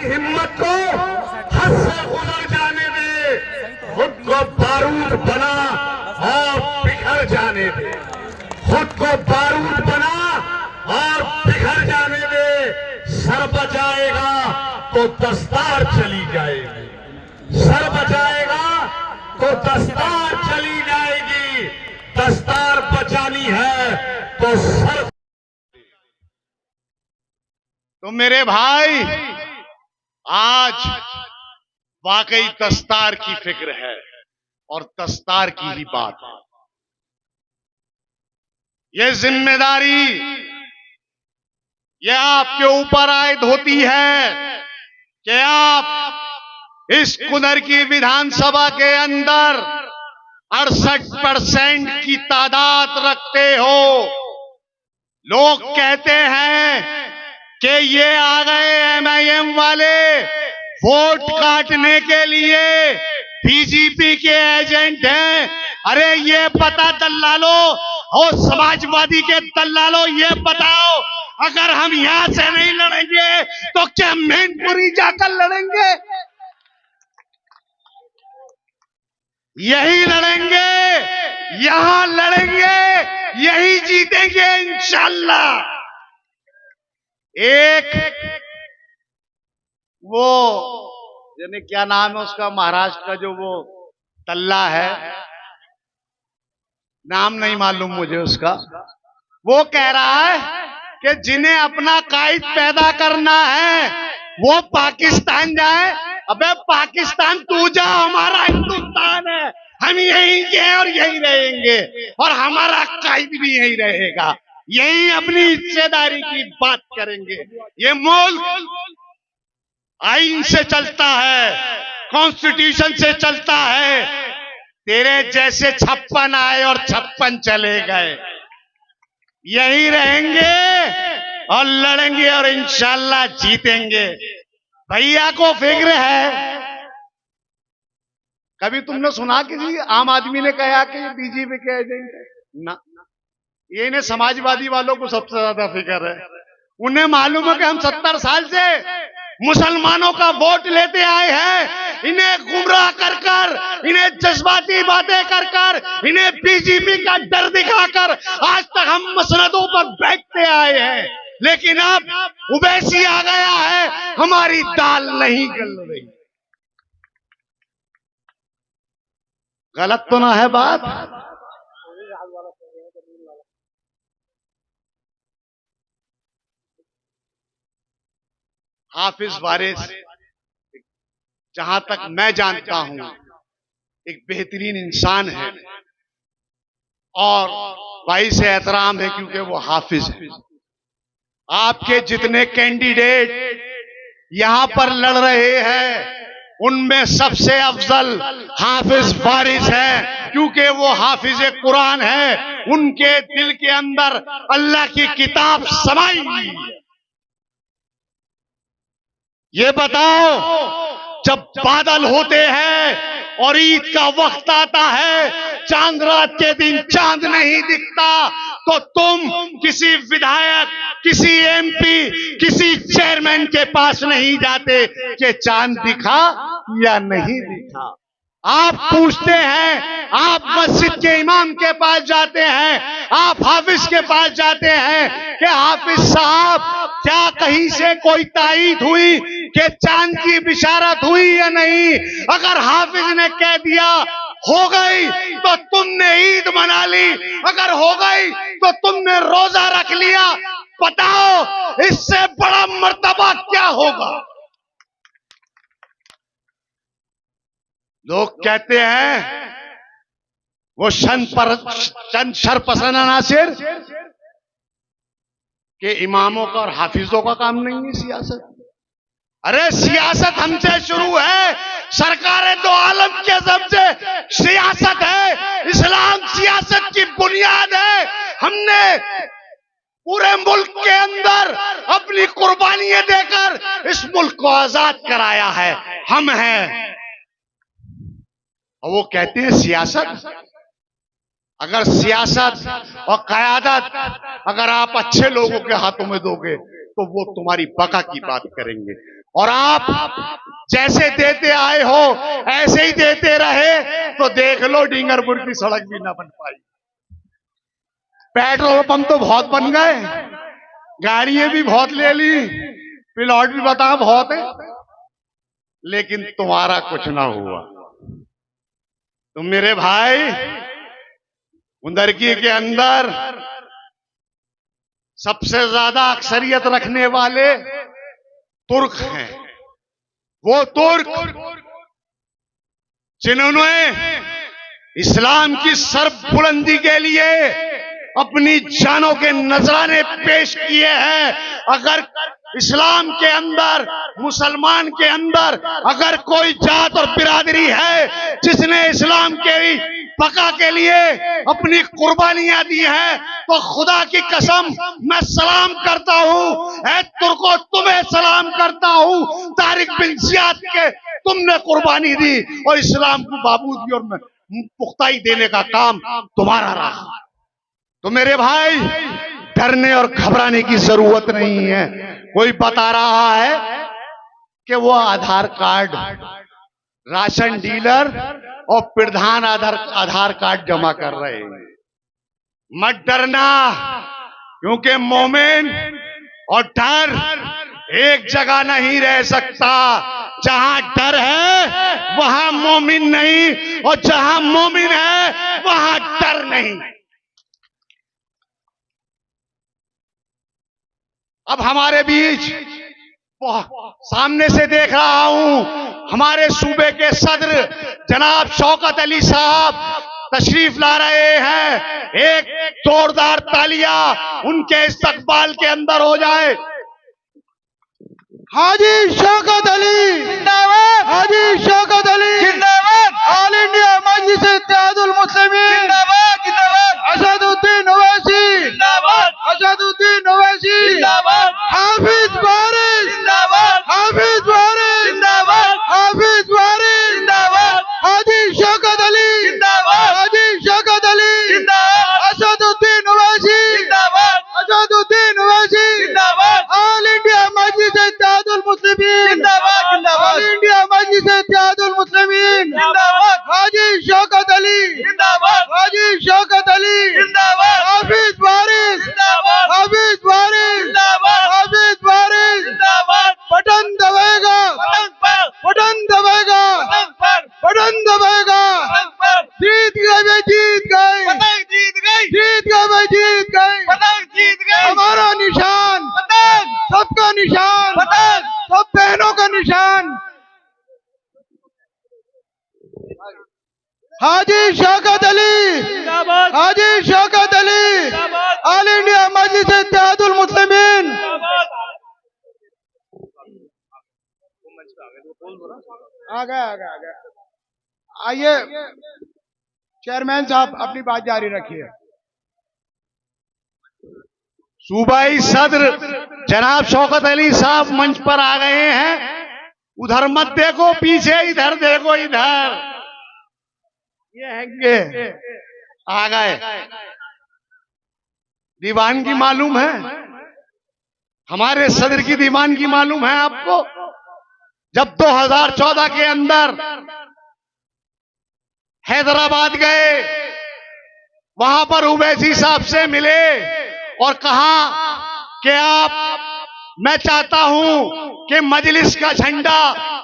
हिम्मत को हद से गुजर जाने दे, खुद को बारूद बना और बिखर जाने दे, खुद को बारूद बना और बिखर जाने दे। सर बचाएगा तो दस्तार चली जाएगी, सर बचाएगा तो दस्तार चली जाएगी। दस्तार बचानी है तो सर। तो मेरे भाई, आज वाकई दस्तार की फिक्र है और दस्तार की ही बात है। ये जिम्मेदारी ये आपके ऊपर आयद होती है कि आप इस कुनर की विधानसभा के अंदर 68% की तादाद रखते हो। लोग कहते हैं कि ये आ गए एमआईएम वाले वोट काटने के लिए, बीजेपी के एजेंट हैं। अरे ये पता दल्लालो और समाजवादी के दल्लालो, ये बताओ, अगर हम यहां से नहीं लड़ेंगे तो क्या मैनपुरी जाकर लड़ेंगे? यही लड़ेंगे, यहां लड़ेंगे, यही जीतेंगे इंशाअल्लाह। एक वो यानी क्या नाम है उसका, महाराष्ट्र का जो वो तल्ला है, नाम नहीं मालूम मुझे उसका, वो कह रहा है कि जिन्हें अपना कायद पैदा करना है वो पाकिस्तान जाए। अबे पाकिस्तान तू जा, हमारा हिंदुस्तान है, हम यहीं के और यहीं रहेंगे और हमारा कायद भी यहीं रहेगा, यही अपनी हिस्सेदारी की बात करेंगे। ये मुल्क आइन से चलता है, कॉन्स्टिट्यूशन से चलता है। तेरे जैसे 56 आए और 56 चले गए, यही रहेंगे और लड़ेंगे और इंशाल्लाह जीतेंगे। भैया को फिक्र है। कभी तुमने सुना किसी आम आदमी ने कहा कि ये बीजेपी के एजेंट है? ना, ये इन्हें समाजवादी वालों को सबसे ज्यादा फिक्र है। उन्हें मालूम है कि हम 70 साल से मुसलमानों का वोट लेते आए हैं। इन्हें गुमराह कर कर, इन्हें जज्बाती बातें कर कर, इन्हें बीजेपी का डर दिखाकर आज तक हम मसनदों पर बैठते आए हैं। लेकिन अब उवैसी आ गया है, हमारी दाल नहीं गल रही। गलत तो ना है बात? हाफिज वारिस, जहां तक मैं जानता हूं, एक बेहतरीन इंसान है और भाई से एहतराम है क्योंकि वो हाफिज है। आपके जितने कैंडिडेट यहां पर लड़ रहे हैं उनमें सबसे अफजल हाफिज वारिस है, क्योंकि वो हाफिज कुरान है। उनके दिल के अंदर अल्लाह की किताब समाई हुई है। ये बताओ, जब बादल होते हैं और ईद का वक्त आता है, चांद रात के दिन चांद नहीं दिखता, तो तुम किसी विधायक, किसी एमपी, किसी चेयरमैन के पास नहीं जाते कि चांद दिखा या नहीं दिखा। आप पूछते हैं, आप मस्जिद के इमाम के पास जाते हैं, आप हाफिज के पास जाते हैं कि हाफिज साहब क्या कहीं से कोई ताईद हुई कि चांद की बिशारत हुई या नहीं? अगर हाफिज ने कह दिया हो गई तो तुमने ईद मना ली, अगर हो गई तो तुमने रोजा रख लिया। बताओ इससे बड़ा मर्तबा क्या होगा? लोग कहते हैं वो चंद शरपसंद अनासिर के इमामों का और हाफिजों का काम नहीं है सियासत। अरे सियासत हमसे शुरू है, सरकारें तो आलम के सबसे सियासत है, इस्लाम सियासत की बुनियाद है। हमने पूरे मुल्क के अंदर अपनी कुर्बानियां देकर इस मुल्क को आजाद कराया है, हम हैं। और वो कहते हैं सियासत। अगर सियासत और क़यादत अगर आप अच्छे लोगों के हाथों में दोगे तो वो तुम्हारी बका की बात करेंगे। और आप जैसे देते आए हो ऐसे ही देते रहे तो देख लो डींगरपुर की सड़क भी ना बन पाई। पेट्रोल पंप तो बहुत बन गए, गाड़ियां भी बहुत ले ली, प्लॉट भी बता बहुत है, लेकिन तुम्हारा कुछ ना हुआ। तुम मेरे भाई मुंदरकी के अंदर सबसे ज्यादा अक्सरियत रखने वाले तुर्क हैं। वो तुर्क जिन्होंने इस्लाम की सरबुलंदी के लिए अपनी जानों के नजराने पेश किए हैं। अगर इस्लाम के अंदर, मुसलमान के अंदर अगर कोई जात और बिरादरी है जिसने इस्लाम के बका के लिए अपनी कुर्बानियां दी हैं, तो खुदा की कसम मैं सलाम करता हूं। ऐ तुर्को, तुम्हें सलाम करता हूं। तारिक बिन जियाद के तुमने कुर्बानी दी और इस्लाम को बाबूदी और पुख्ताई देने का काम तुम्हारा रहा। तो मेरे भाई डरने और घबराने की जरूरत नहीं है। कोई बता रहा है कि वो आधार कार्ड, राशन डीलर और प्रधान आधार कार्ड जमा कर रहे हैं। मत डरना, क्योंकि मोमिन और डर एक जगह नहीं रह सकता। जहां डर है वहां मोमिन नहीं, और जहां मोमिन है वहां डर नहीं। अब हमारे बीच सामने से देख रहा हूं हमारे सूबे के सदर जनाब शौकत अली साहब तशरीफ ला रहे हैं। एक जोरदार तालियां उनके इस्तकबाल के अंदर हो जाए। हाजी शौकत अली जिंदाबाद, हाजी शौकत अली जिंदाबाद, ऑल इंडिया मजलिस इत्तेहादुल मुस्लिमीन जिंदाबाद जिंदाबाद, असदुद्दीन ओवैसी जिंदाबाद, असदुद्दीन ओवैसी जिंदाबाद, हाफिज वारिस जिंदाबाद, हाफिज वारिस जिंदाबाद, हाफिज वारिस जिंदाबाद, हाजी शौकत अली जिंदाबाद, हाजी शौकत अली जिंदाबाद, असदुद्दीन ओवैसी जिंदाबाद, असदुद्दीन ओवैसी जिंदाबाद, ऑल इंडिया मजलिस इत्तेहादुल मुस्लिमीन जिंदाबाद जिंदाबाद, ऑल इंडिया मजलिस इत्तेहादुल मुस्लिमीन जिंदाबाद, हाजी शौकत अली जिंदाबाद, हाजी शौकत अली जिंदाबाद, हाफिज वारिस जिंदाबाद, हाफिज वारिस जिंदाबाद, हाफिज वारिस जिंदाबाद। बटन दबाएगा, बटन दबाएगा, बटन दबाएगा। जीत गए भाई, जीत गए, जीत गए, जीत गए भाई, जीत गए, जीत गए। हमारा निशान सबका निशान, सब बहनों का निशान। हाजी शौकत अली जिंदाबाद, हाजी शौकत अली, ऑल इंडिया मजलिस इत्तेहादुल मुस्लिमीन। आ गया। आइए चेयरमैन साहब अपनी बात जारी रखिए। सूबाई सदर जनाब शौकत अली साहब मंच पर आ गए हैं। उधर मत देखो पीछे, इधर देखो, इधर ये हैंगे, आ गए। दीवानगी मालूम है, हमारे सदर की दीवानगी मालूम है आपको। जब 2014 के अंदर हैदराबाद गए, वहां पर उवैसी साहब से मिले और कहा कि मैं चाहता हूं कि मजलिस का झंडा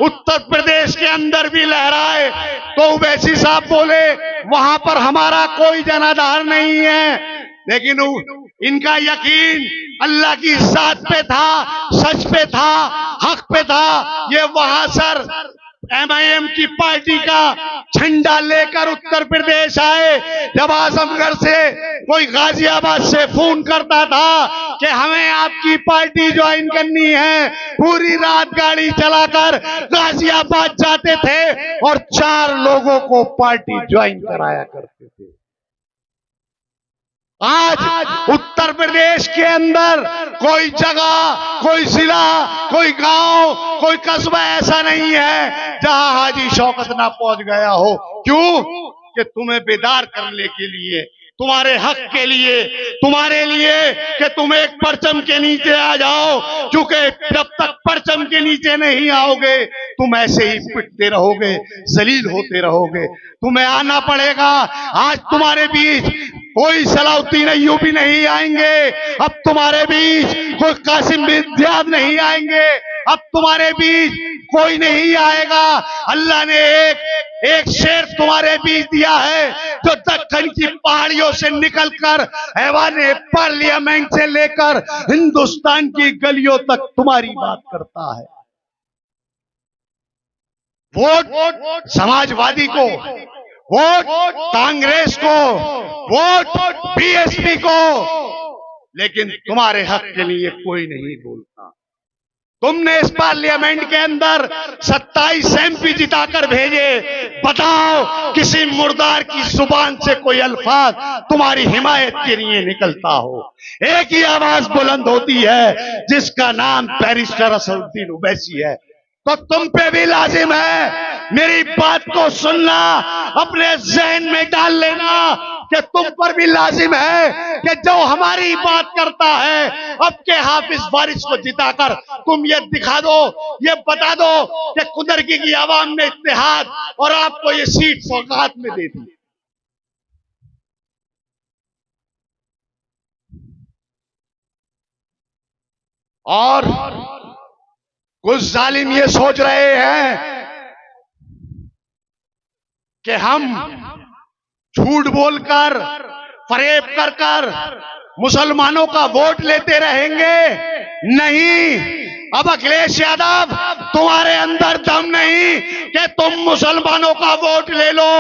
उत्तर प्रदेश के अंदर भी लहराए। तो उवैसी साहब बोले वहां पर हमारा कोई जनाधार नहीं है, लेकिन इनका यकीन अल्लाह की जात पे था, सच पे था, हक पे था। ये वहां सर MIM की पार्टी का झंडा लेकर उत्तर प्रदेश आए। जब आजमगढ़ से कोई गाजियाबाद से फोन करता था कि हमें आपकी पार्टी ज्वाइन करनी है, पूरी रात गाड़ी चलाकर गाजियाबाद जाते थे और 4 लोगों को पार्टी ज्वाइन कराया करते थे। आज उत्तर प्रदेश के अंदर कोई जगह, कोई जिला, कोई गांव, कोई कस्बा ऐसा नहीं है जहां हाजी शौकत ना पहुंच गया हो। क्यों? कि तुम्हें बेदार करने के लिए, तुम्हारे हक के लिए, तुम्हारे लिए कि तुम एक परचम के नीचे आ जाओ, क्योंकि जब तक परचम के नीचे नहीं आओगे तुम ऐसे ही पिटते रहोगे, जलील होते रहोगे। तुम्हें आना पड़ेगा। आज तुम्हारे बीच कोई सलाउद्दीन अय्यूबी नहीं आएंगे, अब तुम्हारे बीच कोई कासिम बिन ज़ियाद नहीं आएंगे, अब तुम्हारे बीच कोई नहीं आएगा। अल्लाह ने एक शेर तुम्हारे बीच दिया है जो दक्कन की पहाड़ियों से निकलकर ऐवाने पार्लियामेंट से लेकर हिंदुस्तान की गलियों तक तुम्हारी बात करता है। वोट समाजवादी को, वोट कांग्रेस को, वोट बीएसपी को, लेकिन तुम्हारे हक के लिए कोई नहीं बोलता। तुमने इस पार्लियामेंट के अंदर 27 एमपी जिताकर भेजे। बताओ किसी मुर्दार की जुबान से कोई अल्फाज तुम्हारी हिमायत के लिए निकलता हो? एक ही आवाज बुलंद होती है जिसका नाम बैरिस्टर असदुद्दीन ओवैसी है। तो तुम पे भी लाजिम है मेरी बात को सुनना, अपने जहन में डाल लेना कि तुम पर भी लाजिम है कि जो हमारी बात करता है अब के हाफिज वारिस को जिताकर तुम ये दिखा दो, ये बता दो कि कुदरती की आवाम ने इत्तेहाद और आपको ये सीट सौगात में दे दी। और कुछ जालिम ये सोच रहे हैं कि हम झूठ बोलकर, फरेब कर कर मुसलमानों का वोट लेते रहेंगे। नहीं, अब अखिलेश यादव तुम्हारे अंदर दम नहीं कि तुम मुसलमानों का वोट ले लो।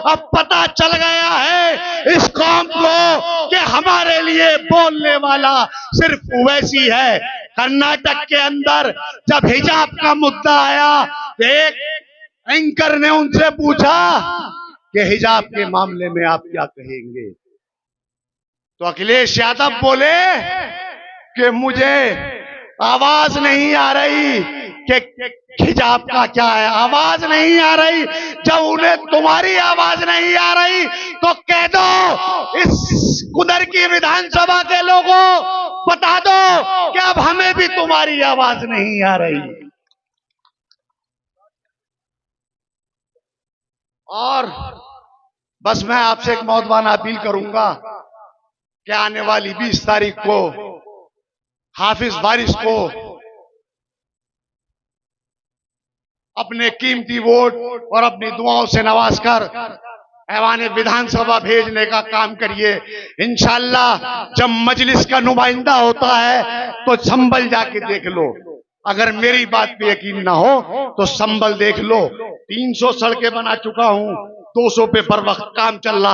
अब पता चल गया है इस कौम को कि हमारे लिए बोलने वाला सिर्फ ओवैसी है। कर्नाटक के अंदर जब हिजाब का मुद्दा आया तो एक एंकर ने उनसे पूछा कि हिजाब के मामले में आप क्या कहेंगे? तो अखिलेश यादव बोले कि मुझे आवाज नहीं आ रही कि हिजाब का क्या है, आवाज नहीं आ रही। जब उन्हें तुम्हारी आवाज नहीं आ रही तो कह दो इस कुदर की विधानसभा के लोगों, बता दो कि अब हमें भी तुम्हारी आवाज नहीं आ रही। और बस मैं आपसे एक मौजूदाना अपील करूंगा कि आने वाली 20 तारीख को हाफिज वारिस को अपने कीमती वोट और अपनी दुआओं से नवाजकर ऐवाने विधानसभा भेजने का काम करिए। इंशाअल्लाह जब मजलिस का नुमाइंदा होता है तो संभल जाके देख लो। अगर मेरी बात पे यकीन ना हो तो संभल देख लो। 300 सड़कें बना चुका हूं, 200 पे बर वक्त काम चल रहा